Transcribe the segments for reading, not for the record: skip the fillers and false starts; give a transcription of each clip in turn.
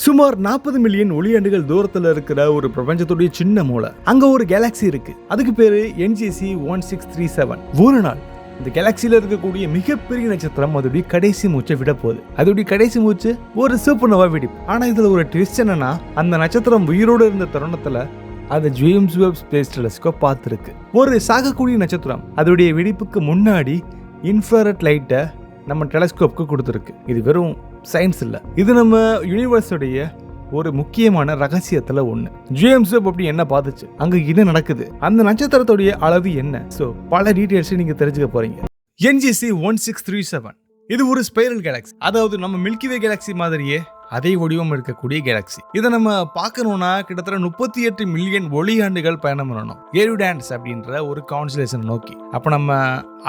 சுமார் 40 மில்லியன் ஒளியாண்டுகள் தூரத்துல இருக்கிற ஒரு பிரபஞ்சத்துடைய சின்ன மூலை. அங்க ஒரு கேலக்சி இருக்கு. அதுக்கு பேரு NGC 1637. ஒரு நாள் இந்த கேலக்சியில இருக்கக்கூடிய மிகப்பெரிய நட்சத்திரம் அதோடைய கடைசி மூச்சை விட போகுது. அதோடைய கடைசி மூச்சு ஒரு சூப்பர்னோவா வெடிப்பு. ஆனா இதுல ஒரு ட்விஸ்ட் என்னன்னா, அந்த நட்சத்திரம் உயிரோடு இருந்த தருணத்துல அது ஜேம்ஸ் வெப் ஸ்பேஸ் டெலஸ்கோப் பார்த்துருக்கு. ஒரு சாகக்கூடிய நட்சத்திரம் அதோடைய வெடிப்புக்கு முன்னாடி இன்ஃப்ராரெட் லைட்டை நம்ம டெலஸ்கோப்புக்கு கொடுத்துருக்கு. இது வெறும் சயின்ஸ் இல்லை, இது நம்ம யூனிவர்ஸோடைய ஒரு முக்கியமான ரகசியத்துல ஒண்ணு. ஜேம்ஸ் வெப் அப்படி என்ன பார்த்துச்சு, அங்க என்ன நடக்குது, அந்த நட்சத்திரத்துடைய அளவு என்ன, சோ பல டீடைல்ஸ் நீங்க தெரிஞ்சுக்க போறீங்க. NGC 1637 இது ஒரு ஸ்பைரல் கேலக்சி. அதாவது நம்ம மில்கிவே கேலக்சி மாதிரியே அதே வடிவம் இருக்கக்கூடிய கேலக்சி. இதை நம்ம பார்க்கணும்னா கிட்டத்தட்ட 38 மில்லியன் ஒளியாண்டுகள் பயணம் பண்ணணும் ஏரிடான்ஸ் அப்படின்ற ஒரு கான்ஸ்டலேஷன் நோக்கி. அப்ப நம்ம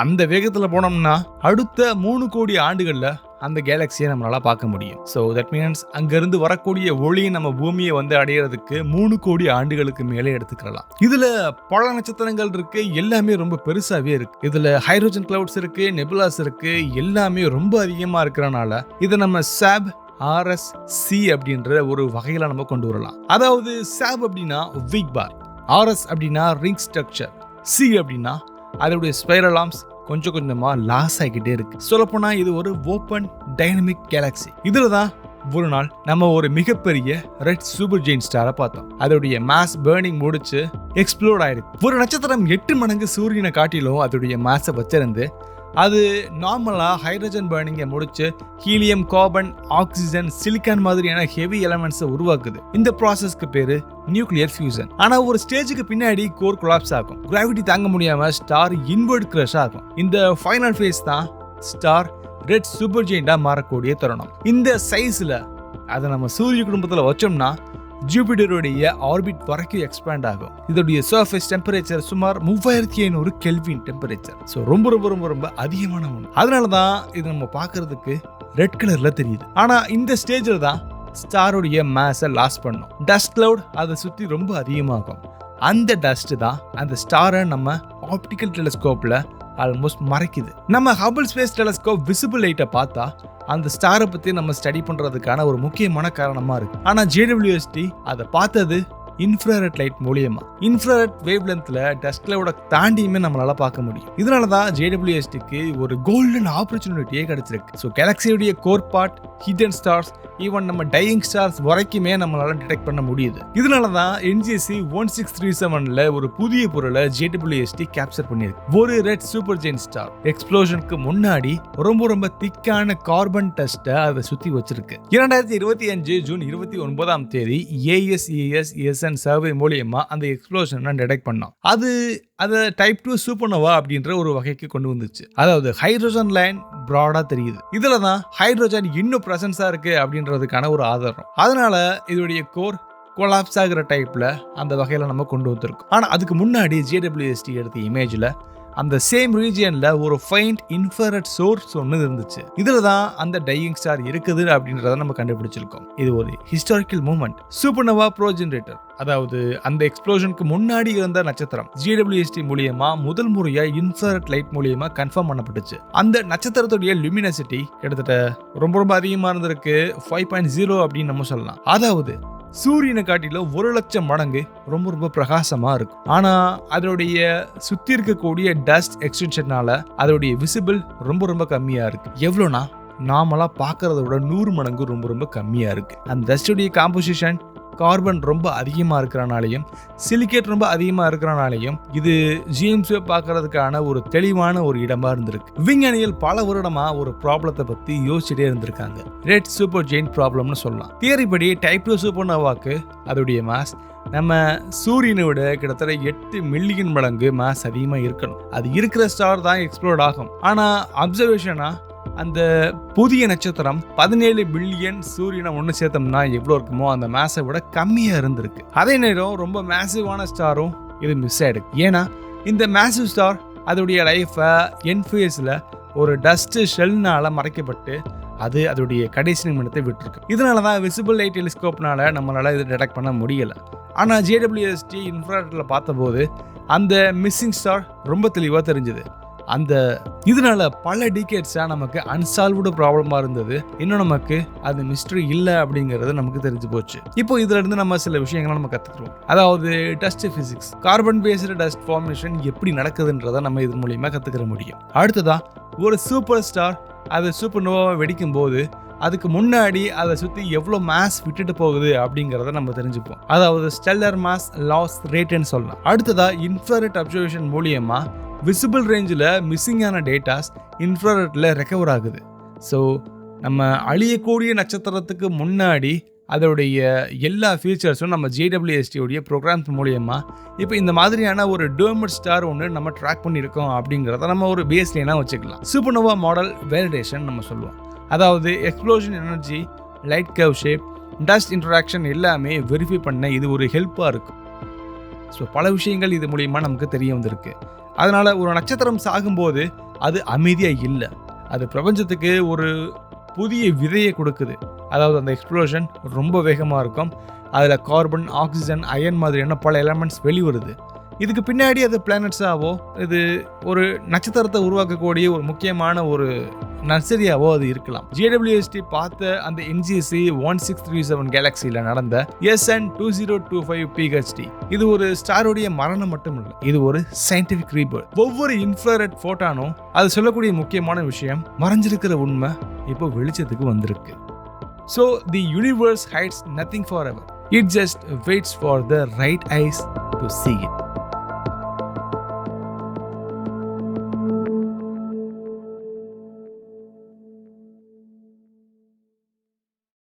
அந்த வேகத்துல போனோம்னா அடுத்த 3 கோடி ஆண்டுகள்ல அந்த கேலக்சியை நம்மளால பார்க்க முடியும். ஸோ தட் மீன்ஸ் அங்கிருந்து வரக்கூடிய ஒளியை நம்ம பூமியை வந்து அடையிறதுக்கு 3 கோடி ஆண்டுகளுக்கு மேலே எடுத்துக்கலாம். இதுல பல நட்சத்திரங்கள் இருக்கு, எல்லாமே ரொம்ப பெருசாவே இருக்கு. இதுல ஹைட்ரோஜன் கிளவுட்ஸ் இருக்கு, நெபுலாஸ் இருக்கு, எல்லாமே ரொம்ப அதிகமா இருக்கிறனால இதை நம்ம சாப் RSC அப்படின்ற ஒரு வகையில நம்ம கொண்டு வரலாம். அதாவது சாப் அப்படின்னா வீக் பார், RS அப்படின்னா ரிங் ஸ்ட்ரக்சர், C அப்படின்னா அதோடைய ஸ்பைரல் ஆர்ம்ஸ் கொஞ்சம் கொஞ்சமா லாஸ் ஆகிக்கிட்டே இருக்கு. சொல்லப்போனா இது ஒரு ஓப்பன் டைனமிக் கேலக்சி. இதுலதான் ஒரு நாள் நம்ம ஒரு மிகப்பெரிய ரெட் சூப்பர் ஜெயின்ட் ஸ்டாரை பார்த்தோம். அதோடைய மாஸ் பர்னிங் முடிச்சு எக்ஸ்ப்ளோர் ஆயிருக்கு. ஒரு நட்சத்திரம் 8 மடங்கு சூரியனை காட்டிலும் அதோடைய மாஸை வச்சிருந்து அது நார்மலா ஹைட்ரஜன் பர்னிங்கை முடிச்சு ஹீலியம், கார்பன், ஆக்சிஜன், சிலிக்கான் மாதிரியான ஹெவி எலமெண்ட்ஸை உருவாக்குது. இந்த ப்ராசஸ்க்கு பேரு நியூக்ளியர் ஃபியூசன். ஆனா ஒரு ஸ்டேஜுக்கு பின்னாடி கோர் கொலாப்ஸ் ஆகும். கிராவிட்டி தாங்க முடியாம ஸ்டார் இன்வெர்ட் கிரஷ் ஆகும். இந்த ஃபைனல் ஃபேஸ் தான் ஸ்டார் ரெட் சூப்பர் ஜெயிண்டா மாறக்கூடிய தருணம். இந்த சைஸ்ல அதை நம்ம சூரிய குடும்பத்துல வச்சோம்னா ஜூபிட்டருடைய ஆர்பிட் வரைக்கும் எக்ஸ்பேண்ட் ஆகும். இதோடைய சர்ஃபேஸ் டெம்பரேச்சர் சுமார் 3500 கெல்வின் டெம்பரேச்சர். ஸோ ரொம்ப ரொம்ப ரொம்ப ரொம்ப அதிகமான ஒன்று. அதனாலதான் இது நம்ம பார்க்கறதுக்கு ரெட் கலர்ல தெரியுது. ஆனா இந்த ஸ்டேஜில் தான் ஸ்டாருடைய மாஸை லாஸ் பண்ணும். டஸ்ட் கிளவுட் அதை சுற்றி ரொம்ப அதிகமாகும். அந்த டஸ்ட் தான் அந்த ஸ்டாரை நம்ம ஆப்டிக்கல் டெலஸ்கோப்ல ஆல்மோஸ்ட் மறைக்குது. நம்ம ஹபிள் ஸ்பேஸ் டெலஸ்கோப் விசிபிள் லைட்டை பார்த்தா அந்த ஸ்டாரை பத்தி நம்ம ஸ்டடி பண்றதுக்கான ஒரு முக்கியமான காரணமா இருக்கு. ஆனா JWST அதை பார்த்தது இன்ஃப்ராரெட் லைட் மூலியமா. இன்ஃப்ராரெட் வேவ் லென்த்ல டஸ்ட் கிளவுட தாண்டியுமே நம்மளால பார்க்க முடியும். இதனாலதான் JWSTக்கு ஒரு கோல்டன் ஆப்பர்ச்சுனிட்டியே கிடைச்சிருக்கு. ஸோ கேலக்சியுடைய core part, hidden stars, even நம்ம டையிங் ஸ்டார்ஸ் வரைக்குமே நம்மளால டிடெக்ட் பண்ண முடியுது. இதனாலதான் NGC 1637ல ஒரு புதிய பொருளை JWST கேப்சர் பண்ணிருக்கு. ஒரு ரெட் சூப்பர் ஜெயின்ட் ஸ்டார் எக்ஸ்ப்ளோஷனுக்கு முன்னாடி ரொம்ப ரொம்ப திக்கான கார்பன் டஸ்ட்டை அதை சுத்தி வச்சிருக்கு. 2025 ஜூன் 29ஆம் தேதி ASES சர்வே மூலியமா அந்த எக்ஸ்ப்ளோஷனை டிடெக்ட் பண்ணோம். அது டைப் 2 சூப்பர்னோவா அப்படின்ற ஒரு வகைக்கு கொண்டு வந்துச்சு. அதாவது ஹைட்ரோஜன் லைன் பிராடா தெரியுது. இதுலதான் ஹைட்ரோஜன் இன்னும் பிரசன்ஸா இருக்கு அப்படின்றதுக்கான ஒரு ஆதாரம். அதனால இதோடைய கோர் கொலாப்ஸ் ஆகிற டைப்ல அந்த வகையில நம்ம கொண்டு வந்திருக்கோம். ஆனா அதுக்கு முன்னாடி JWST எடுத்த இமேஜ்ல அந்த சேம் ரீஜியன்ல ஒரு ஃபைண்ட் இன்ஃப்ராரெட் சோர்ஸ் ஒன்று இருந்துச்சு. இதுலதான் அந்த டையிங் ஸ்டார் இருக்குது அப்படின்றத நம்ம கண்டுபிடிச்சிருக்கோம். இது ஒரு ஹிஸ்டாரிக்கல் மூமெண்ட். சூப்பர்னோவா ப்ரோஜெனரேட்டர், அதாவது அந்த எக்ஸ்ப்ளோஷனுக்கு முன்னாடி இருந்த நட்சத்திரம் JWST மூலியமா முதல் முறையா இன்ஃப்ராரெட் லைட் மூலியமா கன்ஃபார்ம் பண்ணப்பட்டுச்சு. அந்த நட்சத்திரத்துடைய லுமினசிட்டி கிட்டத்தட்ட ரொம்ப ரொம்ப அதிகமா இருந்திருக்கு. 5.0 அப்படின்னு நம்ம சொல்லலாம். அதாவது சூரியனை காட்டிலும் 1,00,000 மடங்கு ரொம்ப ரொம்ப பிரகாசமா இருக்கும். ஆனா அதோடைய சுத்தி இருக்கக்கூடிய டஸ்ட் எக்ஸ்டென்ஷனால அதோடைய விசிபிள் ரொம்ப ரொம்ப கம்மியா இருக்கு. எவ்வளோனா நாமளா பார்க்கறத விட 100 மடங்கு ரொம்ப ரொம்ப கம்மியா இருக்கு. அந்த டஸ்டுடைய காம்போசிஷன் கார்பன் ரொம்ப அதிகமா இருக்கிறனாலையும் சிலிக்கேட் ரொம்ப அதிகமா இருக்கிறனாலையும் இது ஜேம்ஸ் வெப் பார்க்கறதுக்கான ஒரு தெளிவான ஒரு இடமா இருந்திருக்கு. விஞ்ஞானிகள் பல வருடமா ஒரு ப்ராப்ளத்தை பத்தி யோசிச்சுட்டே இருந்திருக்காங்க. ரெட் சூப்பர் ஜெயின்ட் ப்ராப்ளம்னு சொல்லலாம். தியரிப்படி டைப் 2 சூப்பர்னோவாக்கு அதோடைய மாஸ் நம்ம சூரியனை விட கிட்டத்தட்ட 8 மில்லியன் மடங்கு மாஸ் அதிகமா இருக்கணும். அது இருக்கிற ஸ்டார் தான் எக்ஸ்ப்ளோர்ட் ஆகும். ஆனா அப்சர்வேஷனா அந்த புதிய நட்சத்திரம் 17 பில்லியன் சூரியனை ஒன்று சேர்த்தோம்னா எவ்வளோ இருக்குமோ அந்த மாஸை விட கம்மியா இருந்திருக்கு. அதே நேரம் ரொம்ப மேசிவான ஸ்டாரும் இது மிஸ் ஆயிடுது. ஏன்னா இந்த மேசிவ் ஸ்டார் அதோடைய லைஃபை என்ஃபேஸ்ல ஒரு டஸ்ட் ஷெல்னால மறைக்கப்பட்டு அது அதோடைய கடைசி நிமிடத்தை விட்டுருக்கு. இதனாலதான் விசிபிள் லைட் டெலிஸ்கோப்னால நம்மளால இதை டிடெக்ட் பண்ண முடியல. ஆனா JWST இன்ஃப்ராரெட்ல பார்த்தபோது அந்த மிஸ்ஸிங் ஸ்டார் ரொம்ப தெளிவா தெரிஞ்சது. அந்த இதனால பல டிகேட்ஸா நமக்கு அன்சால்வ்டு ப்ராப்ளமா இருந்தது. இன்னும் நமக்கு அது மிஸ்டரி இல்லை அப்படிங்கிறது நமக்கு தெரிஞ்சு போச்சு. இப்போ இதுல இருந்து நம்ம சில விஷயங்களை நம்ம கத்துக்கிறோம். அதாவது dust physics, carbon based dust formation எப்படி நடக்குதுன்றதை நம்ம இது மூலியமா கத்துக்கிற முடியும். அடுத்ததா ஒரு சூப்பர் ஸ்டார் அது சூப்பர் நோவாவை வெடிக்கும் போது அதுக்கு முன்னாடி அதை சுற்றி எவ்வளோ மாஸ் விட்டுட்டு போகுது அப்படிங்கிறத நம்ம தெரிஞ்சுப்போம். அதாவது ஸ்டெல்லர் மாஸ் லாஸ் ரேட்னு சொல்லலாம். அடுத்ததா இன்ஃப்ராரெட் அப்சர்வேஷன் மூலியமா விசிபிள் ரேஞ்சில் மிஸ்ஸிங்கான டேட்டாஸ் இன்ஃப்ராரெட்டில் ரெக்கவர் ஆகுது. ஸோ நம்ம அழியக்கூடிய நட்சத்திரத்துக்கு முன்னாடி அதோடைய எல்லா ஃபீச்சர்ஸும் நம்ம JWST ப்ரோக்ராம்ஸ் மூலியமாக இப்போ இந்த மாதிரியான ஒரு டோர்மட் ஸ்டார் ஒன்று நம்ம ட்ராக் பண்ணியிருக்கோம் அப்படிங்கிறத நம்ம ஒரு பேஸ்லைனாக வச்சுக்கலாம். சூப்பர்னோவா மாடல் வேலிடேஷன் நம்ம சொல்லுவோம். அதாவது explosion energy, light curve shape, dust interaction எல்லாமே வெரிஃபை பண்ண இது ஒரு ஹெல்ப்பாக இருக்கும். ஸோ பல விஷயங்கள் இது மூலியமாக நமக்கு தெரிய வந்திருக்கு. அதனால் ஒரு நட்சத்திரம் சாகும்போது அது அமைதியாக இல்லை, அது பிரபஞ்சத்துக்கு ஒரு புதிய விதையை கொடுக்குது. அதாவது அந்த எக்ஸ்ப்ளோஷன் ரொம்ப வேகமாக இருக்கும். அதில் கார்பன், ஆக்சிஜன், அயன் மாதிரியான பல எலமெண்ட்ஸ் வெளிவருது. இதுக்கு பின்னாடி அது பிளானட்ஸாவோ இது ஒரு நட்சத்திரத்தை உருவாக்கக்கூடிய ஒரு முக்கியமான ஒரு நர்சரியாவோ அது இருக்கலாம். JWST பார்த்த அந்த NGC 1637 கேலக்சியில் நடந்த SN 2025 PHD இது ஒரு ஸ்டாரோடைய மரணம் மட்டும் இல்லை, இது ஒரு சயின்டிஃபிக் ரீபர்த். ஒவ்வொரு இன்ஃப்ராரெட் ஃபோட்டானும் அது சொல்லக்கூடிய முக்கியமான விஷயம், மறைஞ்சிருக்கிற உண்மை இப்போ வெளிச்சத்துக்கு வந்திருக்கு. So the universe hides nothing forever. It just waits for the right eyes to see it.